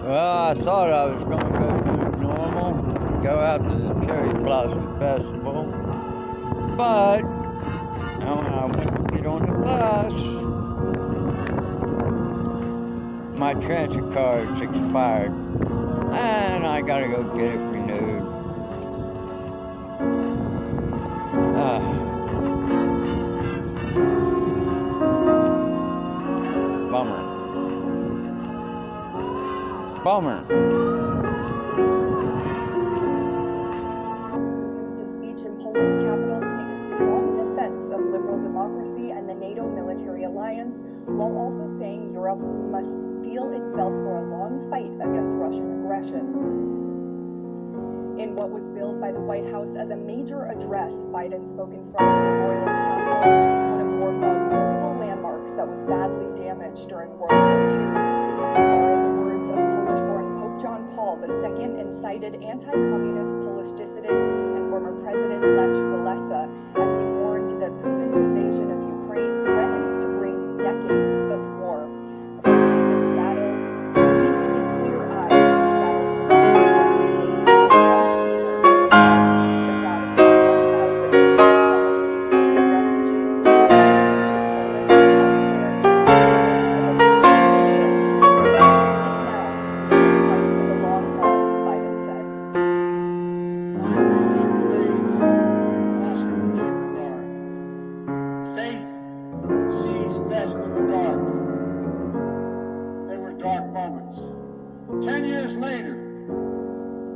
Well, I thought I was going to go do normal, go out to the Cherry Blossom Festival, but when I went to get on the bus, my transit card's expired, and I gotta go get it renewed. Bummer. Used a speech in Poland's capital to make a strong defense of liberal democracy and the NATO military alliance, while also saying Europe must steel itself for a long fight against Russian aggression. In what was billed by the White House as a major address, Biden spoke in front of Memorial Castle, one of Warsaw's horrible landmarks that was badly damaged during World War II. John Paul II incited anti-communist Polish dissident and former President Lech Walesa as he warned that Putin's invasion of Ukraine threatens to bring decades of war. Quoting this battle, we need to be clear-eyed in this battle. The crowd of 1,000 celebrating refugees from Poland and elsewhere in the midst of a best in the dark. They were dark moments. 10 years later,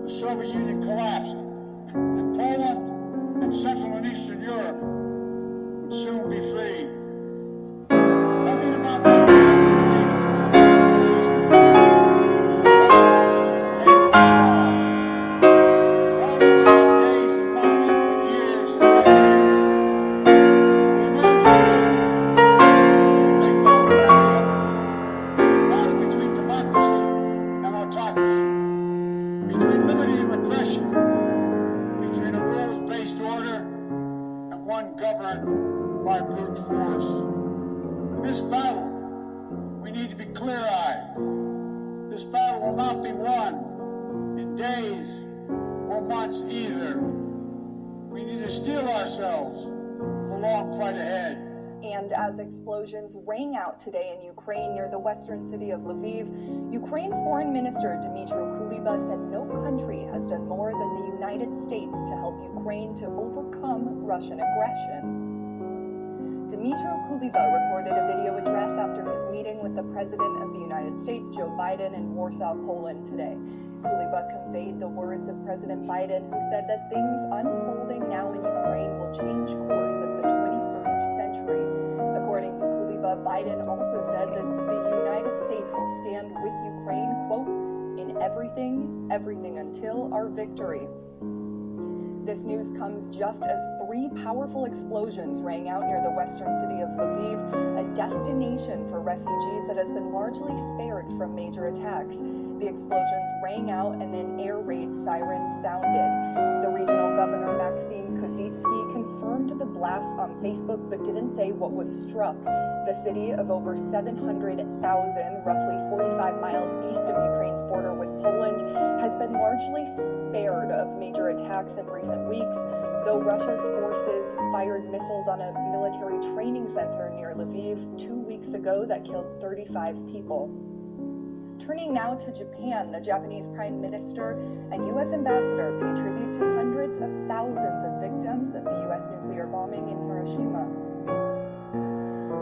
the Soviet Union collapsed, and Poland and Central and Eastern Europe would soon be free. Nothing about that war for freedom was so easy. It was a long, painful slog. Following on days and months and years and decades, we emerged together. Between liberty and repression, between a rules-based order and one governed by brute force. In this battle, we need to be clear-eyed. This battle will not be won in days or months either. We need to steel ourselves for the long fight ahead. And as explosions rang out today in Ukraine near the western city of Lviv, Ukraine's foreign minister Dmytro Kuleba said no country has done more than the United States to help Ukraine to overcome Russian aggression. Dmytro Kuleba recorded a video address after his meeting with the President of the United States, Joe Biden, in Warsaw, Poland today. Kuleba conveyed the words of President Biden, who said that things unfolding now in Ukraine will change course of the 21st century. According to Kuleba, Biden also said that the United States will stand with Ukraine, quote, in everything until our victory. This news comes just as 3 powerful explosions rang out near the western city of Lviv, a destination for refugees that has been largely spared from major attacks. The explosions rang out and then air raid sirens sounded. The regional governor, Maxim Kozitsky, confirmed the blasts on Facebook but didn't say what was struck. The city of over 700,000, roughly 45 miles east of Ukraine's border with Poland, has been largely spared of major attacks in recent weeks, though Russia's forces fired missiles on a military training center near Lviv 2 weeks ago that killed 35 people. Turning now to Japan, the Japanese Prime Minister and U.S. Ambassador paid tribute to hundreds of thousands of victims of the U.S. nuclear bombing in Hiroshima.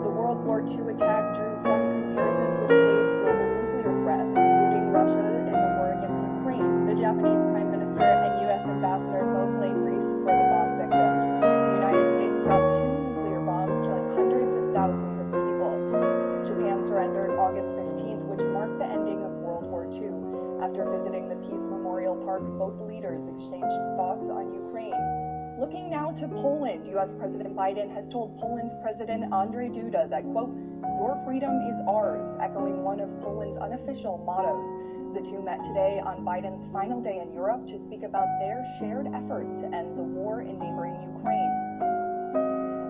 The World War II attack drew some comparisons with today's global nuclear threat, including Russia in the war against Ukraine. The Japanese Prime Minister and U.S. Ambassador both laid wreaths for the bomb victims. The United States dropped 2 nuclear bombs, killing hundreds of thousands of people. Japan surrendered August 15th, which marked the ending of World War II. After visiting the Peace Memorial Park, both leaders exchanged thoughts on Ukraine. Looking now to Poland, U.S. President Biden has told Poland's President Andrzej Duda that, quote, your freedom is ours, echoing one of Poland's unofficial mottos. The two met today on Biden's final day in Europe to speak about their shared effort to end the war in neighboring Ukraine.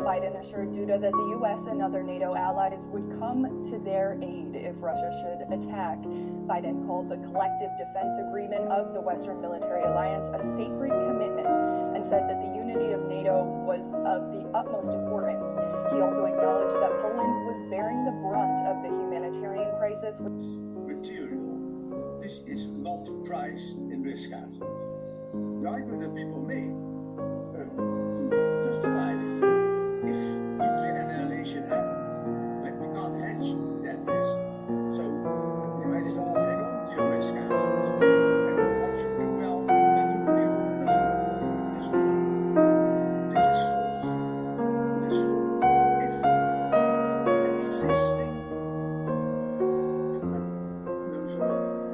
Biden assured Duda that the U.S. and other NATO allies would come to their aid if Russia should attack. Biden called the collective defense agreement of the Western Military Alliance a sacred commitment and said that the unity of NATO was of the utmost importance. He also acknowledged that Poland was bearing the brunt of the humanitarian crisis. Material. This is not priced in risk assets. The argument that people make to justify this, if nuclear annihilation happens, like we can't hedge that risk, so you might as well hang on to your risk assets. And what you do well, the nuclear doesn't work. This is false. This is false. If existing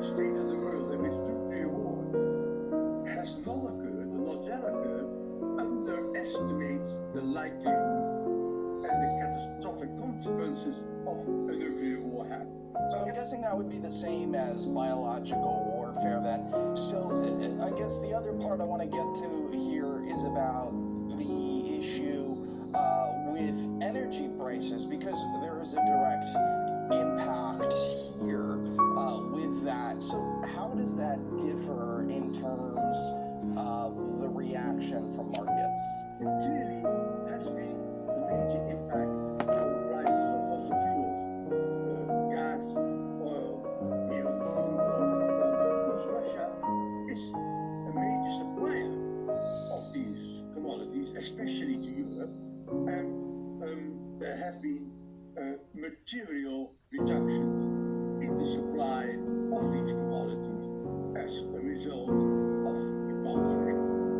state of the world in which nuclear war has not occurred or not yet occurred underestimates the likelihood and the catastrophic consequences of a nuclear war happening. So I'm guessing that would be the same as biological warfare then. So I guess the other part I want to get to here is about the issue with energy prices, because there is a direct impact here with that. So how does that differ in terms of the reaction from markets? It clearly has been a major impact on the prices of fossil fuels, gas, oil, even coal, because Russia is a major supplier of these commodities, especially to Europe, and there have been material reductions in the supply of these commodities as a result of the conflict.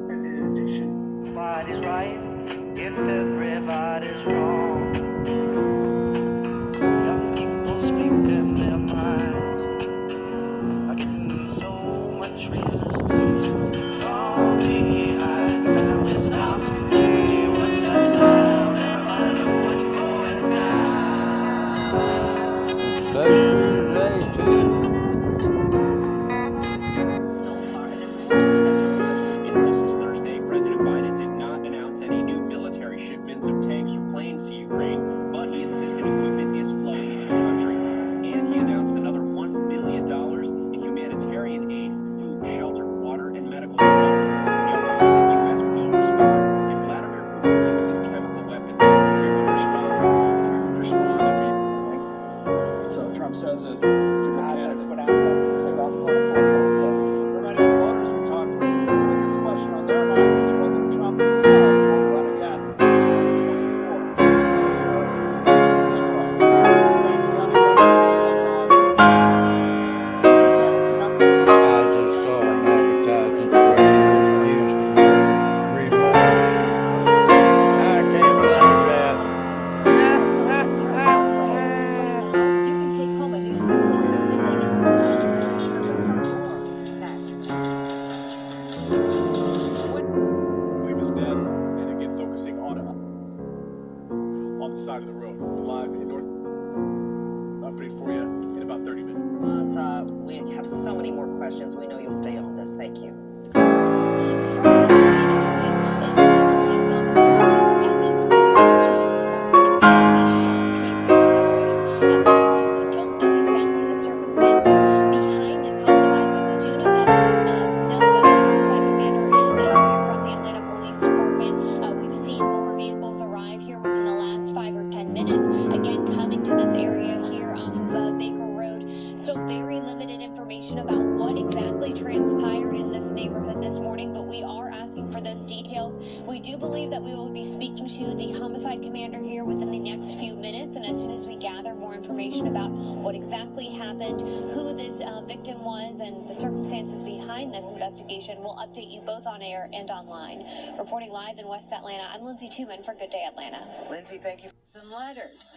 And in addition, everybody's right if everybody's wrong. Young people speaking their minds are getting so much resistance from behind. Now it's out to me. What's that sound? Everybody know what's going down. So true today, too. So far, an important step forward. This was Thursday. President Biden did not announce any new military shipments of tanks or planes to Ukraine, but he insisted equipment is flowing into the country. And he announced another $1 billion in humanitarian aid for food, shelter, water, and medical supplies. He also said the U.S. will respond if Vladimir Putin uses chemical weapons. we would respond if he. So Trump says that it's a good candidate. Everybody in the voters we talked to, the biggest question on their minds is whether Trump himself will run again in 2024. I just saw an advertisement where he used the word remorse. I can't believe that. You can take home a new symbol and take it. Goes on tour next. believe is dead, and again focusing on the side of the road. We're live in North. Update for you in about 30 minutes. Well, we have so many more questions. We know you'll stay on this. Thank you. Transpired in this neighborhood this morning, but we are asking for those details. We do believe that we will be speaking to the homicide commander here within the next few minutes, and as soon as we gather more information about what exactly happened, who this victim was, and the circumstances behind this investigation, we'll update you both on air and online. Reporting live in West Atlanta, I'm Lindsay Tuman for Good Day Atlanta. Lindsay, thank you. Some letters.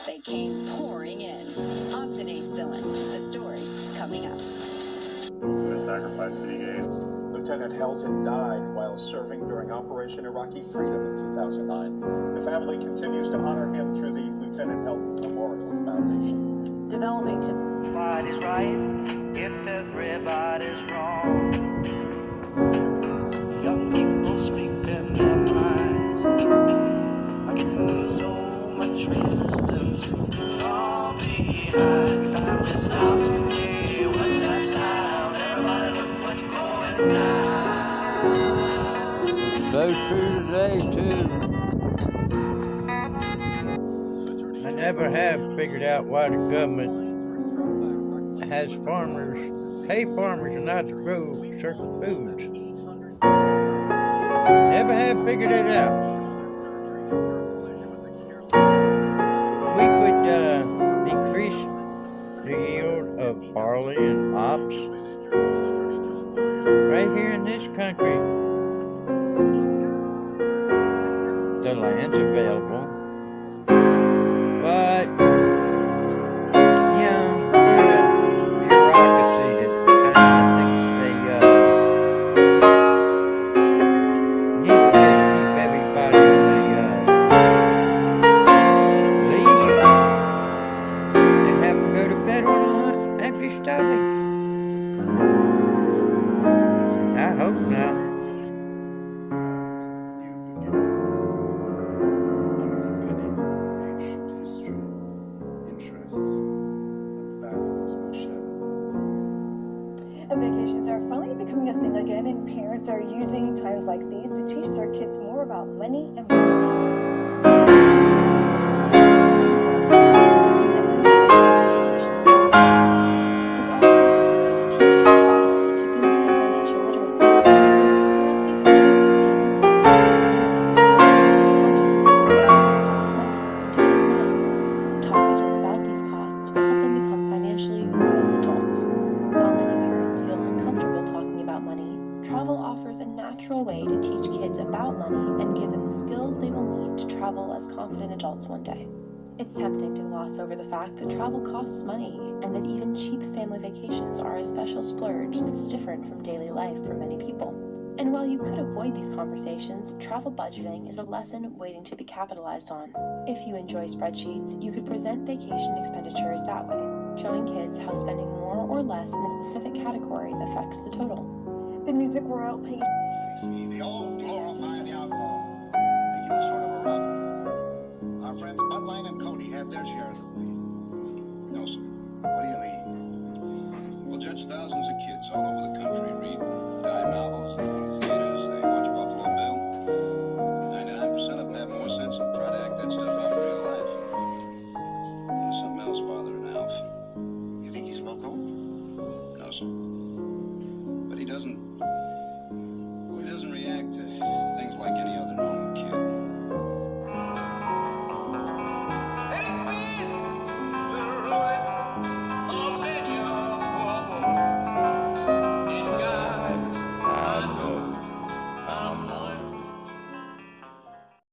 They came pouring in. I'm Denise Dillon. The story coming up. The sacrifice that he gave. Lieutenant Helton died while serving during Operation Iraqi Freedom in 2009. The family continues to honor him through the Lieutenant Helton Memorial Foundation. Developing to. Everybody's right if everybody's wrong. Young people speaking their minds are getting so true today, too. I never have figured out why the government has farmers, pay farmers not to grow certain foods. Never have figured it out. We could decrease the yield of barley and hops right here in this country. The land's available, but bureaucracy that kind of thinks they need to just keep everybody on the leash and have them go to bed on an empty stomach. I hope not. Vacations are finally becoming a thing again, and parents are using times like these to teach their kids more about money and budgeting. It's also an easy way to teach kids about money to boost their financial literacy. Because currencies are cheap in daily lives and souvenirs, consciousness of costs money into kids' minds. Talking to them about these costs will help them become financially wise adults. While many parents feel uncomfortable talking about money, travel offers a natural way to teach kids about money and give them the skills they will need to travel as confident adults one day. It's tempting to gloss over the fact that travel costs money and that even cheap family vacations are a special splurge that's different from daily life for many people. And while you could avoid these conversations, travel budgeting is a lesson waiting to be capitalized on. If you enjoy spreadsheets, you could present vacation expenditures that way, showing kids how spending more or less in a specific category affects the total. The music royalty. They all glorify the outlaw, making it sort of a rub. Our friends Buttline and Cody have their share of the blame. Nelson, what do you mean? Well, Judge, thousands of kids all over the country read dime novels and go to theaters. They watch Buffalo Bill. 99% of them have more sense and try to act that stuff out in real life. There's something else bothering Alf. You think he's loco? No, sir.